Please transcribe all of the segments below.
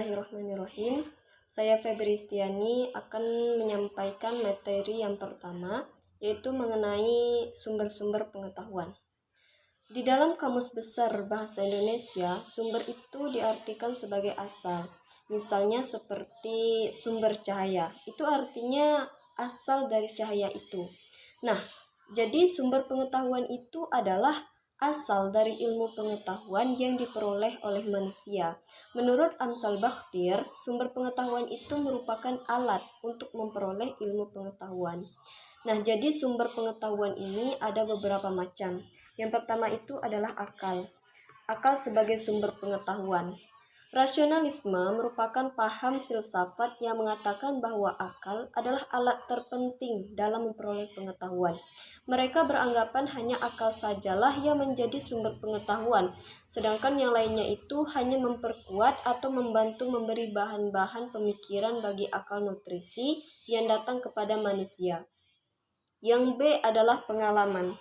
Bismillahirrahmanirrahim. Saya Febristiani akan menyampaikan materi yang pertama, yaitu mengenai sumber-sumber pengetahuan. Di dalam Kamus Besar Bahasa Indonesia, sumber itu diartikan sebagai asal. Misalnya seperti sumber cahaya, itu artinya asal dari cahaya itu. Nah, jadi sumber pengetahuan itu adalah asal dari ilmu pengetahuan yang diperoleh oleh manusia. Menurut Amsal Bakhtir, sumber pengetahuan itu merupakan alat untuk memperoleh ilmu pengetahuan. Nah, jadi sumber pengetahuan ini ada beberapa macam. Yang pertama itu adalah akal. Akal sebagai sumber pengetahuan. Rasionalisme merupakan paham filsafat yang mengatakan bahwa akal adalah alat terpenting dalam memperoleh pengetahuan. Mereka beranggapan hanya akal sajalah yang menjadi sumber pengetahuan, sedangkan yang lainnya itu hanya memperkuat atau membantu memberi bahan-bahan pemikiran bagi akal nutrisi yang datang kepada manusia. Yang B adalah pengalaman.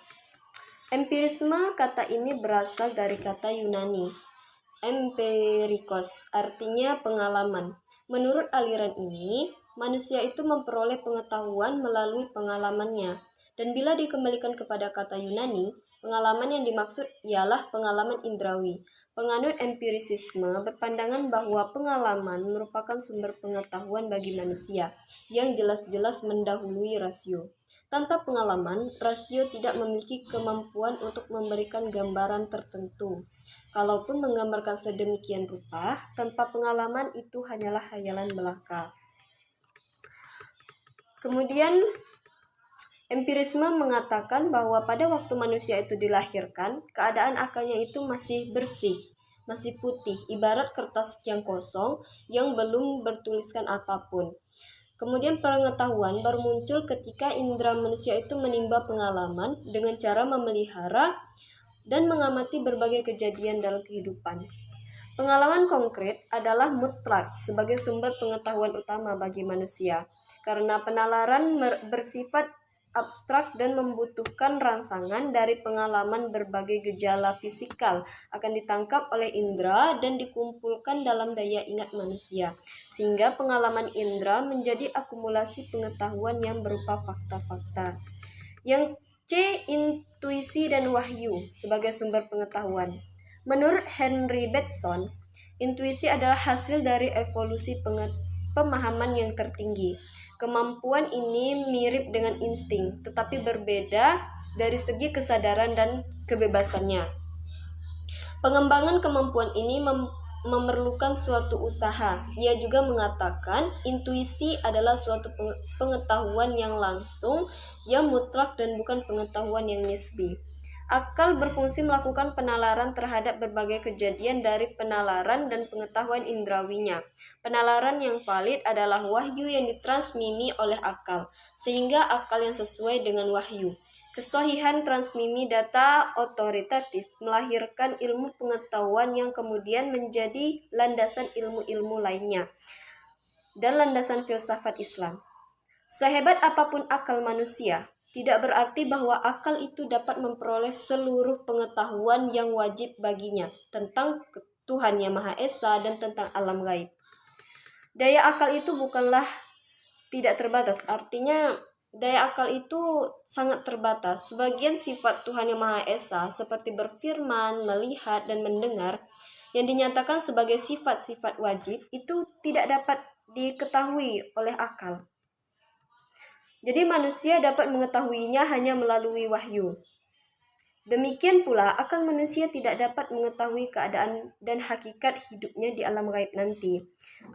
Empirisme kata ini berasal dari kata Yunani empirikos, artinya pengalaman. Menurut aliran ini, manusia itu memperoleh pengetahuan melalui pengalamannya. Dan bila dikembalikan kepada kata Yunani, pengalaman yang dimaksud ialah pengalaman indrawi. Penganut empirisisme berpandangan bahwa pengalaman merupakan sumber pengetahuan bagi manusia yang jelas-jelas mendahului rasio. Tanpa pengalaman, rasio tidak memiliki kemampuan untuk memberikan gambaran tertentu. Kalaupun menggambarkan sedemikian rupa, tanpa pengalaman itu hanyalah khayalan belaka. Kemudian, empirisme mengatakan bahwa pada waktu manusia itu dilahirkan, keadaan akalnya itu masih bersih, masih putih, ibarat kertas yang kosong yang belum bertuliskan apapun. Kemudian pengetahuan baru muncul ketika indera manusia itu menimba pengalaman dengan cara memelihara dan mengamati berbagai kejadian dalam kehidupan. Pengalaman konkret adalah mutlak sebagai sumber pengetahuan utama bagi manusia, karena penalaran bersifat abstrak dan membutuhkan rangsangan dari pengalaman berbagai gejala fisikal akan ditangkap oleh indera dan dikumpulkan dalam daya ingat manusia, sehingga pengalaman indera menjadi akumulasi pengetahuan yang berupa fakta-fakta. Yang C. Intuisi dan wahyu sebagai sumber pengetahuan. Menurut Henry Batson, intuisi adalah hasil dari evolusi pemahaman yang tertinggi. Kemampuan ini mirip dengan insting, tetapi berbeda dari segi kesadaran dan kebebasannya. Pengembangan kemampuan ini memerlukan suatu usaha. Ia juga mengatakan intuisi adalah suatu pengetahuan yang langsung, yang mutlak dan bukan pengetahuan yang nisbi. Akal berfungsi melakukan penalaran terhadap berbagai kejadian dari penalaran dan pengetahuan indrawinya. Penalaran yang valid adalah wahyu yang ditransmimi oleh akal, sehingga akal yang sesuai dengan wahyu. Kesohihan transmimi data otoritatif melahirkan ilmu pengetahuan yang kemudian menjadi landasan ilmu-ilmu lainnya dan landasan filsafat Islam. Sehebat apapun akal manusia, tidak berarti bahwa akal itu dapat memperoleh seluruh pengetahuan yang wajib baginya tentang Tuhan Yang Maha Esa dan tentang alam gaib. Daya akal itu bukanlah tidak terbatas, artinya daya akal itu sangat terbatas. Sebagian sifat Tuhan Yang Maha Esa seperti berfirman, melihat, dan mendengar yang dinyatakan sebagai sifat-sifat wajib itu tidak dapat diketahui oleh akal. Jadi manusia dapat mengetahuinya hanya melalui wahyu. Demikian pula akal manusia tidak dapat mengetahui keadaan dan hakikat hidupnya di alam gaib nanti.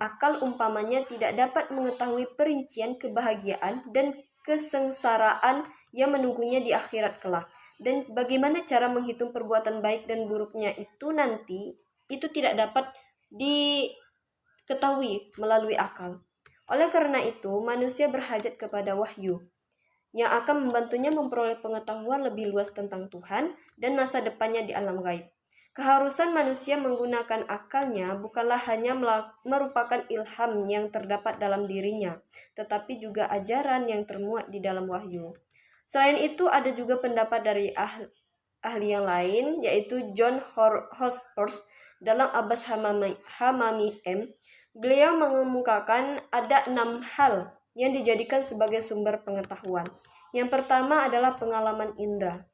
Akal umpamanya tidak dapat mengetahui perincian kebahagiaan dan kesengsaraan yang menunggunya di akhirat kelak. Dan bagaimana cara menghitung perbuatan baik dan buruknya itu nanti, itu tidak dapat diketahui melalui akal. Oleh karena itu, manusia berhajat kepada wahyu yang akan membantunya memperoleh pengetahuan lebih luas tentang Tuhan dan masa depannya di alam gaib. Keharusan manusia menggunakan akalnya bukanlah hanya merupakan ilham yang terdapat dalam dirinya, tetapi juga ajaran yang termuat di dalam wahyu. Selain itu, ada juga pendapat dari ahli yang lain, yaitu John Horsford dalam Abbas Hamami M. Beliau mengemukakan ada 6 hal yang dijadikan sebagai sumber pengetahuan. Yang pertama adalah pengalaman indera.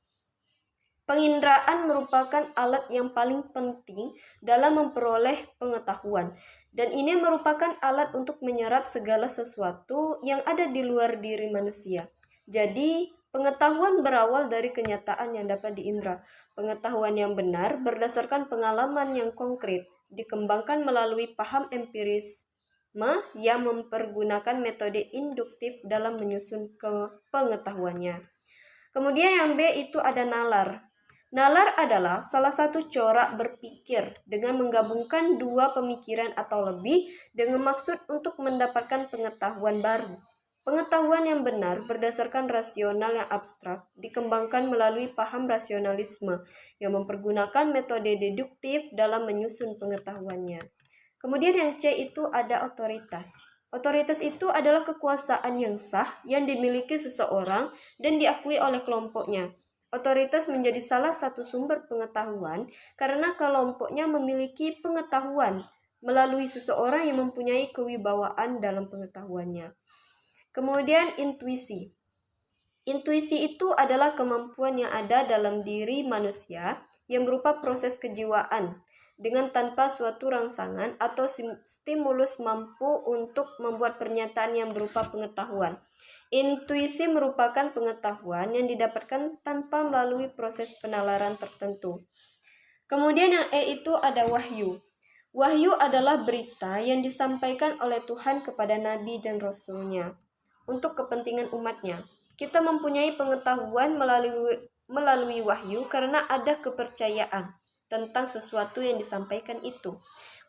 Penginderaan merupakan alat yang paling penting dalam memperoleh pengetahuan, dan ini merupakan alat untuk menyerap segala sesuatu yang ada di luar diri manusia. Jadi, pengetahuan berawal dari kenyataan yang dapat diindra. Pengetahuan yang benar berdasarkan pengalaman yang konkret, dikembangkan melalui paham empirisme yang mempergunakan metode induktif dalam menyusun pengetahuannya. Kemudian yang B itu ada nalar. Nalar adalah salah satu corak berpikir dengan menggabungkan dua pemikiran atau lebih dengan maksud untuk mendapatkan pengetahuan baru. Pengetahuan yang benar berdasarkan rasional yang abstrak dikembangkan melalui paham rasionalisme yang mempergunakan metode deduktif dalam menyusun pengetahuannya. Kemudian yang C itu ada otoritas. Otoritas itu adalah kekuasaan yang sah yang dimiliki seseorang dan diakui oleh kelompoknya. Otoritas menjadi salah satu sumber pengetahuan karena kelompoknya memiliki pengetahuan melalui seseorang yang mempunyai kewibawaan dalam pengetahuannya. Kemudian intuisi. Intuisi itu adalah kemampuan yang ada dalam diri manusia yang berupa proses kejiwaan dengan tanpa suatu rangsangan atau stimulus mampu untuk membuat pernyataan yang berupa pengetahuan. Intuisi merupakan pengetahuan yang didapatkan tanpa melalui proses penalaran tertentu. Kemudian yang E itu ada wahyu. Wahyu adalah berita yang disampaikan oleh Tuhan kepada Nabi dan Rasul-Nya untuk kepentingan umatnya. Kita mempunyai pengetahuan melalui wahyu karena ada kepercayaan tentang sesuatu yang disampaikan itu.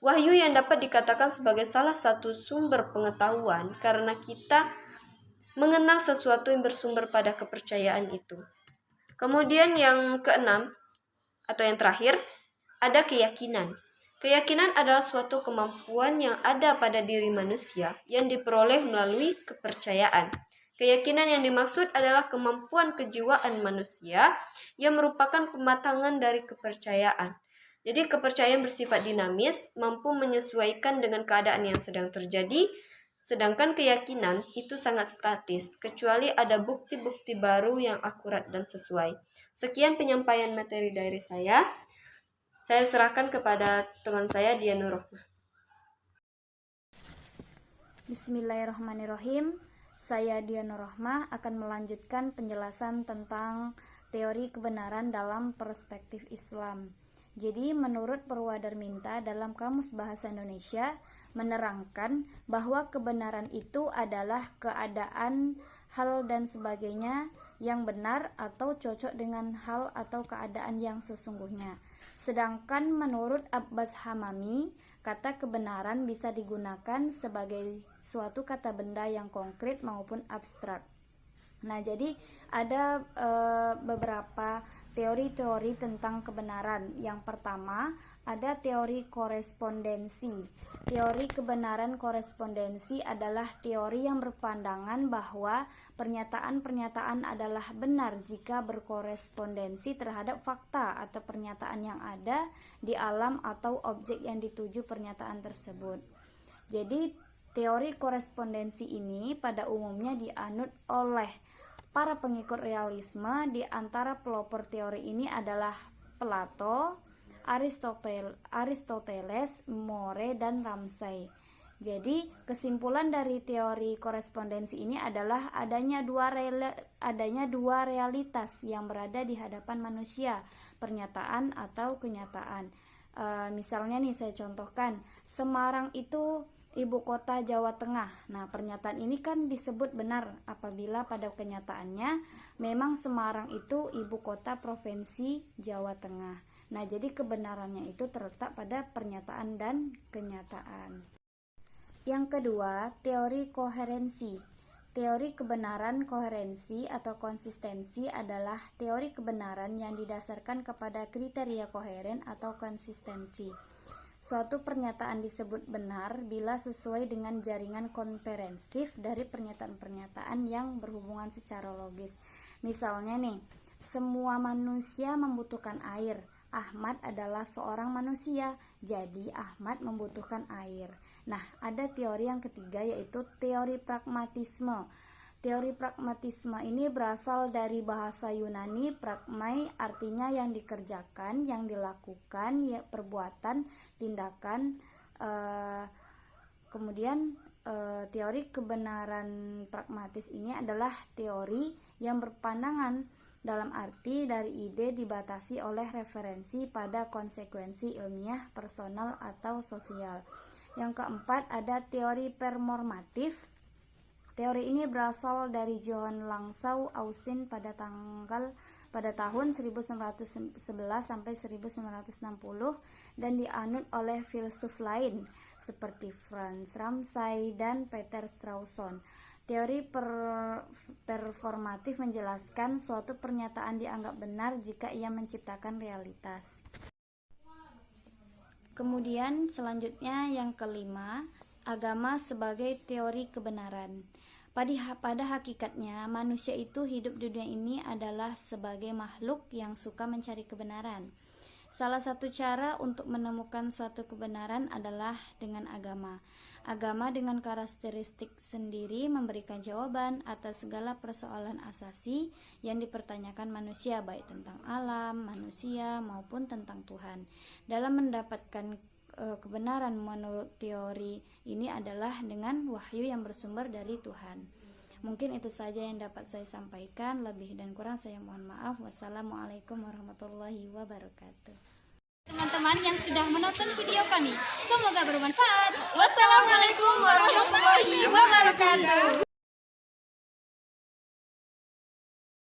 Wahyu yang dapat dikatakan sebagai salah satu sumber pengetahuan karena kita mengenal sesuatu yang bersumber pada kepercayaan itu. Kemudian yang keenam atau yang terakhir ada keyakinan. Keyakinan adalah suatu kemampuan yang ada pada diri manusia yang diperoleh melalui kepercayaan. Keyakinan yang dimaksud adalah kemampuan kejiwaan manusia yang merupakan pematangan dari kepercayaan. Jadi kepercayaan bersifat dinamis, mampu menyesuaikan dengan keadaan yang sedang terjadi, sedangkan keyakinan itu sangat statis, kecuali ada bukti-bukti baru yang akurat dan sesuai. Sekian penyampaian materi dari saya. Saya serahkan kepada teman saya, Dian Nurrohmah. Bismillahirrahmanirrahim. Saya Dian Nurrohmah akan melanjutkan penjelasan tentang teori kebenaran dalam perspektif Islam. Jadi menurut Purwadarminta dalam Kamus Bahasa Indonesia menerangkan bahwa kebenaran itu adalah keadaan, hal dan sebagainya yang benar atau cocok dengan hal atau keadaan yang sesungguhnya. Sedangkan menurut Abbas Hamami, kata kebenaran bisa digunakan sebagai suatu kata benda yang konkret maupun abstrak. Nah, jadi ada beberapa teori-teori tentang kebenaran. Yang pertama, ada teori korespondensi. Teori kebenaran korespondensi adalah teori yang berpandangan bahwa pernyataan-pernyataan adalah benar jika berkorespondensi terhadap fakta atau pernyataan yang ada di alam atau objek yang dituju pernyataan tersebut. Jadi, teori korespondensi ini pada umumnya dianut oleh para pengikut realisme. Di antara pelopor teori ini adalah Plato, Aristoteles, More, dan Ramsay. Jadi kesimpulan dari teori korespondensi ini adalah adanya dua realitas yang berada di hadapan manusia, pernyataan atau kenyataan. Misalnya nih saya contohkan, Semarang itu ibu kota Jawa Tengah. Nah, pernyataan ini kan disebut benar apabila pada kenyataannya memang Semarang itu ibu kota provinsi Jawa Tengah. Nah, jadi kebenarannya itu terletak pada pernyataan dan kenyataan. Yang kedua, teori koherensi. Teori kebenaran koherensi atau konsistensi adalah teori kebenaran yang didasarkan kepada kriteria koheren atau konsistensi. Suatu pernyataan disebut benar bila sesuai dengan jaringan komprehensif dari pernyataan-pernyataan yang berhubungan secara logis. Misalnya nih, semua manusia membutuhkan air. Ahmad adalah seorang manusia, jadi Ahmad membutuhkan air. Nah, ada teori yang ketiga yaitu teori pragmatisme. Teori pragmatisme ini berasal dari bahasa Yunani pragmai, artinya yang dikerjakan, yang dilakukan, ya, perbuatan, tindakan. Kemudian teori kebenaran pragmatis ini adalah teori yang berpandangan dalam arti dari ide dibatasi oleh referensi pada konsekuensi ilmiah, personal, atau sosial. Yang keempat ada teori performatif. Teori ini berasal dari John Langsau Austin pada tahun 1911 sampai 1960 dan dianut oleh filsuf lain seperti Franz Ramsay dan Peter Strawson. Teori performatif menjelaskan suatu pernyataan dianggap benar jika ia menciptakan realitas. Kemudian selanjutnya yang kelima, agama sebagai teori kebenaran. Pada hakikatnya manusia itu hidup di dunia ini adalah sebagai makhluk yang suka mencari kebenaran. Salah satu cara untuk menemukan suatu kebenaran adalah dengan agama. Agama dengan karakteristik sendiri memberikan jawaban atas segala persoalan asasi yang dipertanyakan manusia, baik tentang alam, manusia, maupun tentang Tuhan. Dalam mendapatkan kebenaran menurut teori ini adalah dengan wahyu yang bersumber dari Tuhan. Mungkin itu saja yang dapat saya sampaikan. Lebih dan kurang saya mohon maaf. Wassalamualaikum warahmatullahi wabarakatuh. Teman-teman yang sudah menonton video kami, semoga bermanfaat. Wassalamualaikum warahmatullahi wabarakatuh.